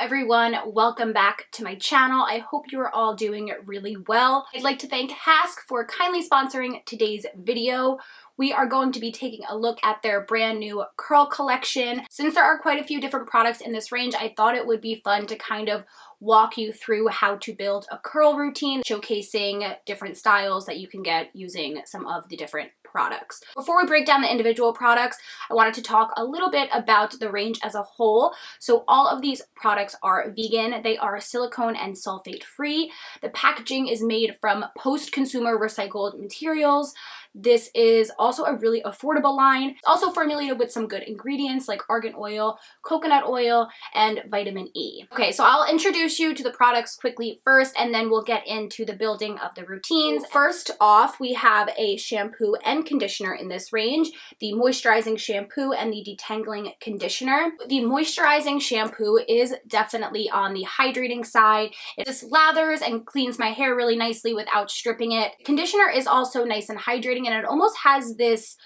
everyone, welcome back to my channel. I hope you are all doing really well. I'd like to thank Hask for kindly sponsoring today's video. We are going to be taking a look at their brand new curl collection. Since there are quite a few different products in this range, I thought it would be fun to kind of walk you through how to build a curl routine, showcasing different styles that you can get using some of the different products. Before we break down the individual products, I wanted to talk a little bit about the range as a whole. So all of these products are vegan. They are silicone and sulfate free. The packaging is made from post-consumer recycled materials. This is also a really affordable line. It's also formulated with some good ingredients like argan oil, coconut oil, and vitamin E. Okay, so I'll introduce you to the products quickly first, and then we'll get into the building of the routines. First off, we have a shampoo and conditioner in this range, the moisturizing shampoo and the detangling conditioner. The moisturizing shampoo is definitely on the hydrating side. It just lathers and cleans my hair really nicely without stripping it. Conditioner is also nice and hydrating, and it almost has this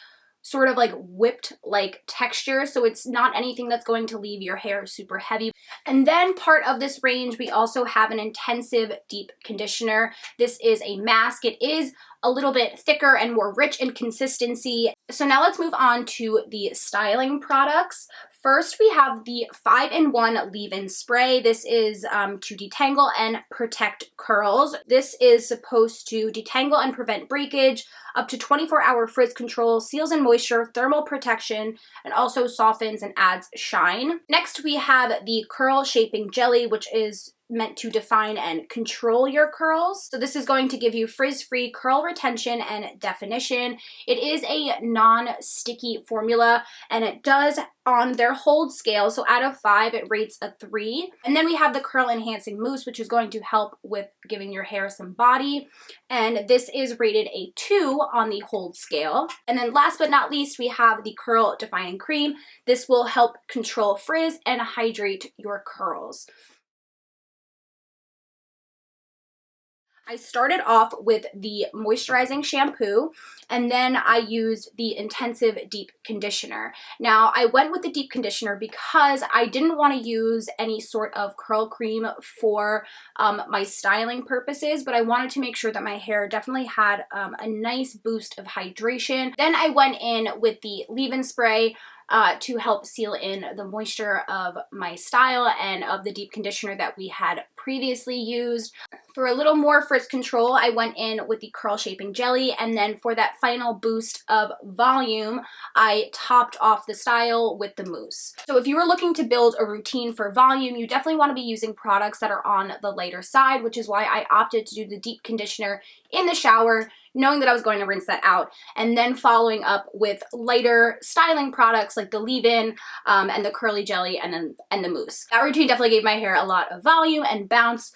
sort of like whipped like texture, so it's not anything that's going to leave your hair super heavy. And then part of this range, we also have an intensive deep conditioner. This is a mask. It is a little bit thicker and more rich in consistency. So now let's move on to the styling products. First, we have the 5-in-1 leave-in spray. This is to detangle and protect curls. This is supposed to detangle and prevent breakage, up to 24-hour frizz control, seals in moisture, thermal protection, and also softens and adds shine. Next, we have the curl shaping jelly, which is meant to define and control your curls. So this is going to give you frizz-free curl retention and definition. It is a non-sticky formula, and it does on their hold scale. So out of 5, it rates a 3. And then we have the curl enhancing mousse, which is going to help with giving your hair some body. And this is rated a 2 on the hold scale. And then last but not least, we have the curl defining cream. This will help control frizz and hydrate your curls. I started off with the moisturizing shampoo, and then I used the intensive deep conditioner. Now, I went with the deep conditioner because I didn't want to use any sort of curl cream for my styling purposes, but I wanted to make sure that my hair definitely had a nice boost of hydration. Then I went in with the leave-in spray to help seal in the moisture of my style and of the deep conditioner that we had previously used. For a little more frizz control, I went in with the curl shaping jelly, and then for that final boost of volume, I topped off the style with the mousse. So if you were looking to build a routine for volume, you definitely want to be using products that are on the lighter side, which is why I opted to do the deep conditioner in the shower, knowing that I was going to rinse that out, and then following up with lighter styling products like the leave-in and the curly jelly and the mousse. That routine definitely gave my hair a lot of volume and bounce.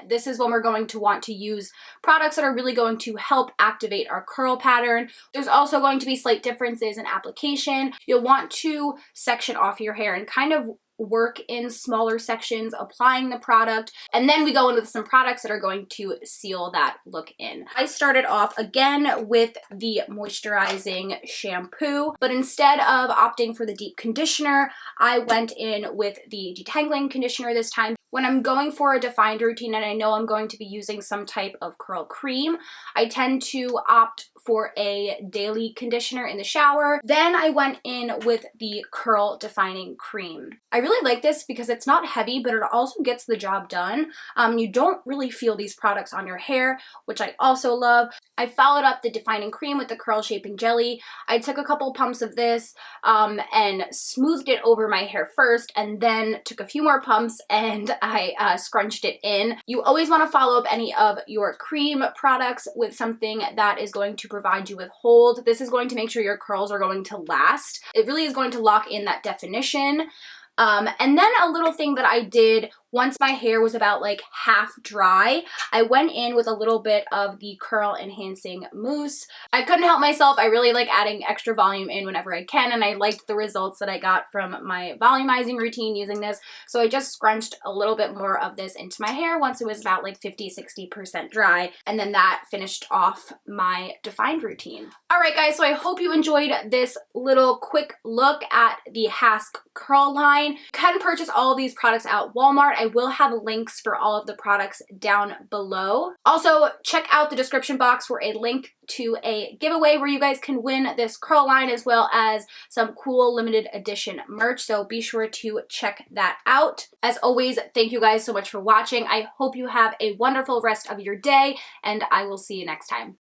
This is when we're going to want to use products that are really going to help activate our curl pattern. There's also going to be slight differences in application. You'll want to section off your hair and kind of work in smaller sections applying the product, and then we go in with some products that are going to seal that look in. I started off again with the moisturizing shampoo, but instead of opting for the deep conditioner, I went in with the detangling conditioner this time. When I'm going for a defined routine and I know I'm going to be using some type of curl cream, I tend to opt for a daily conditioner in the shower. Then I went in with the curl defining cream. I really like this because it's not heavy, but it also gets the job done. You don't really feel these products on your hair, which I also love. I followed up the defining cream with the curl shaping jelly. I took a couple pumps of this and smoothed it over my hair first, and then took a few more pumps and I scrunched it in. You always want to follow up any of your cream products with something that is going to provide you with hold. This is going to make sure your curls are going to last. It really is going to lock in that definition. And then a little thing that I did once my hair was about like half dry, I went in with a little bit of the curl enhancing mousse. I couldn't help myself. I really like adding extra volume in whenever I can, and I liked the results that I got from my volumizing routine using this. So I just scrunched a little bit more of this into my hair once it was about like 50–60% dry, and then that finished off my defined routine. All right, guys, so I hope you enjoyed this little quick look at the Hask curl line. You can purchase all of these products at Walmart. I will have links for all of the products down below. Also, check out the description box for a link to a giveaway where you guys can win this curl line as well as some cool limited edition merch, so be sure to check that out. As always, thank you guys so much for watching. I hope you have a wonderful rest of your day, and I will see you next time.